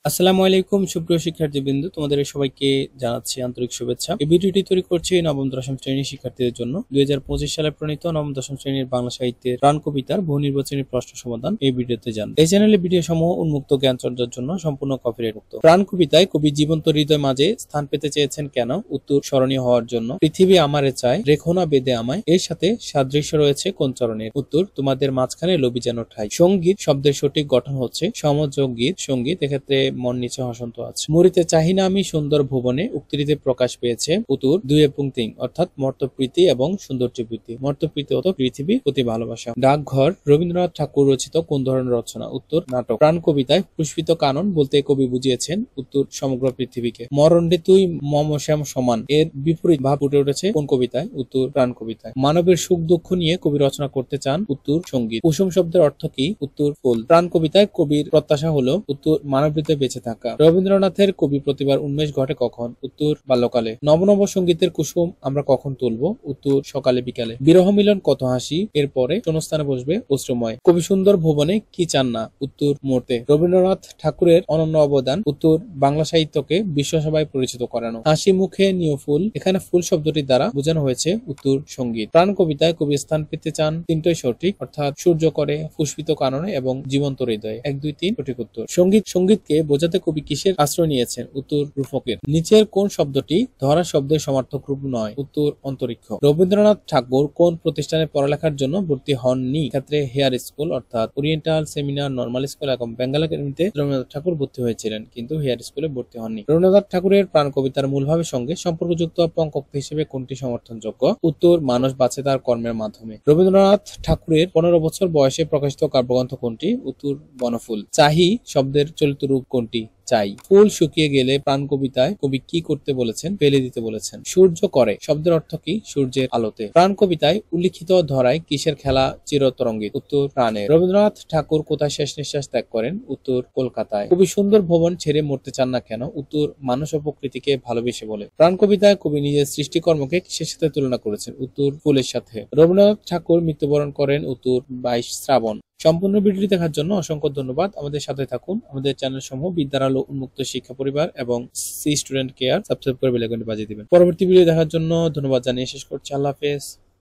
আসসালামু আলাইকুম সুপ্রিয় শিক্ষার্থীবৃন্দ, তোমাদের সবাইকে জানাচ্ছি আন্তরিক শুভেচ্ছা। এই ভিডিওটি তৈরি করছি নবম দশম শ্রেণীর শিক্ষার্থীদের জন্য। 2025 সালে প্রণীত নবম দশম শ্রেণীর বাংলা সাহিত্যের প্রাণ কবিতার বহু নির্বাচনী প্রশ্ন সমাধান এই ভিডিওতে জান। এই চ্যানেলে ভিডিও সমূহ উন্মুক্ত জ্ঞান চর্চার জন্য সম্পূর্ণ কপিরাইট মুক্ত। প্রাণ কবিতায় কবি জীবন্ত হৃদয় মাঝে স্থান পেতে চেয়েছেন কেন? উত্তর, স্মরণীয় হওয়ার জন্য। পৃথিবী আমারে চায়, রেখো না বেদে আমায়, এর সাথে সাদৃশ্য রয়েছে কোন চরণের? উত্তর, তোমাদের মাঝখানে লবি যেন ঠাই। সঙ্গীত শব্দের সঠিক গঠন হচ্ছে সমযোগ গীত। সঙ্গীত এক্ষেত্রে মন নিচে হসন্ত আছে। মরিতে চাহি না আমি সুন্দর ভুবনে, উক্তিটিতে প্রকাশ পেয়েছে। উত্তর, দুই এবং তিন, অর্থাৎ মর্তপ্রীতি এবং সৌন্দর্যপ্রীতি। মর্তপ্রীতি অর্থ পৃথিবীর প্রতি ভালোবাসা। ডাকঘর রবীন্দ্রনাথ ঠাকুর রচিত কোন ধরনের রচনা? উত্তর, নাটক। প্রাণ কবিতায় পুষ্পিত কানন বলতে কবি বুঝিয়েছেন। উত্তর, সমগ্র পৃথিবীকে। মরণে তুই মম শ্যাম সমান, এর বিপরীত ভাব ফুটে উঠেছে কোন কবিতায়? উত্তর, প্রাণ কবিতায়। মানবের সুখ দুঃখ নিয়ে কবি রচনা করতে চান। উত্তর, সঙ্গীত। কুসুম শব্দের অর্থ কি? উত্তর, ফুল। প্রাণ কবিতায় কবির প্রত্যাশা হলো। উত্তর, মানব হৃদয়ে বেঁচে থাকা। রবীন্দ্রনাথের কবি প্রতিভার উন্মেষ ঘটে কখন? উত্তর, বাল্যকালে। নব নব সঙ্গীতের কুসুম আমরা কখন তুলব? উত্তর, সকালে বিকালে। বিরহ মিলন কত হাসি, এরপরে শূন্যস্থানে বসবে অশ্রুময়। কবি সুন্দর ভুবনে কি চান না? উত্তর, মরতে। রবীন্দ্রনাথ ঠাকুরের অনন্য অবদান। উত্তর, বাংলা সাহিত্যকে বিশ্বসভায় পরিচিত করানো। হাসি মুখে নিয় ফুল, এখানে ফুল শব্দটির দ্বারা বোঝানো হয়েছে উত্তর, সঙ্গীত। প্রাণ কবিতায় কবি স্থান পেতে চান তিনটাই সঠিক, অর্থাৎ সূর্য করে, পুষ্পিত কাননে এবং জীবন্ত হৃদয়ে। 1, 2, 3 সঠিক উত্তর। সঙ্গীতকে বোঝাতে কবি কিসের আশ্রয় নিয়েছেন? উত্তর, রূপকের। নিচের কোন শব্দটি ধরা শব্দের সমার্থক রূপ নয়? উত্তর, অন্তরিক্ষ। রবীন্দ্রনাথ ঠাকুর কোন প্রতিষ্ঠানে পড়ালেখার জন্য ভর্তি হননি? ক্ষেত্রে হেয়ার স্কুল অর্থাৎ ওরিয়েন্টাল সেমিনার, নর্মাল স্কুল এবং বেঙ্গল একাডেমিতে রবীন্দ্রনাথ ঠাকুর ভর্তি হয়েছিলেন, কিন্তু হেয়ার স্কুলে ভর্তি হননি। রবীন্দ্রনাথ ঠাকুরের প্রাণ কবিতার মূলভাবের সঙ্গে সম্পর্কযুক্ত পঙ্ক্তি হিসেবে কোনটি সমর্থনযোগ্য? উত্তর, মানুষ বাঁচে তার কর্মের মাধ্যমে। রবীন্দ্রনাথ ঠাকুরের 15 বছর বয়সে প্রকাশিত কাব্যগ্রন্থ কোনটি? উত্তর, বনফুল। চাহি শব্দের চলিত রূপ কোনটি? চাই। ফুল শুকিয়ে গেলে প্রাণ কবিতায় কবি কি করতে বলেছেন? ফেলে দিতে বলেছেন। সূর্য করে শব্দের অর্থ কি? সূর্যের আলোতে। প্রাণ কবিতায় উল্লিখিত ধরায় কিসের খেলা চিরতরঙ্গিত? উত্তর, প্রাণের। রবীন্দ্রনাথ ঠাকুর কোথায় শেষ নিঃশ্বাস ত্যাগ করেন? উত্তর, কলকাতায়। কবি সুন্দর ভবন ছেড়ে মরতে চান না কেন? উত্তর, মানুষ ও প্রকৃতিকে ভালোবেসে বলে। প্রাণ কবিতায় কবি নিজের সৃষ্টিকর্মকে কিসের সাথে তুলনা করেছেন? উত্তর, ফুলের সাথে। রবীন্দ্রনাথ ঠাকুর মৃত্যুবরণ করেন। উত্তর, 22 শ্রাবণ। সম্পূর্ণ ভিডিওটি দেখার জন্য অসংখ্য ধন্যবাদ। আমাদের সাথে থাকুন। আমাদের চ্যানেল সমূহ বিদ্যার আলো উন্মুক্ত শিক্ষা পরিবার এবং সি স্টুডেন্ট কেয়ার সাবস্ক্রাইব করে বেল আইকনটি বাজিয়ে দিবেন। পরবর্তী ভিডিও দেখার জন্য ধন্যবাদ জানিয়ে শেষ করছি। আল্লাহ হাফেজ।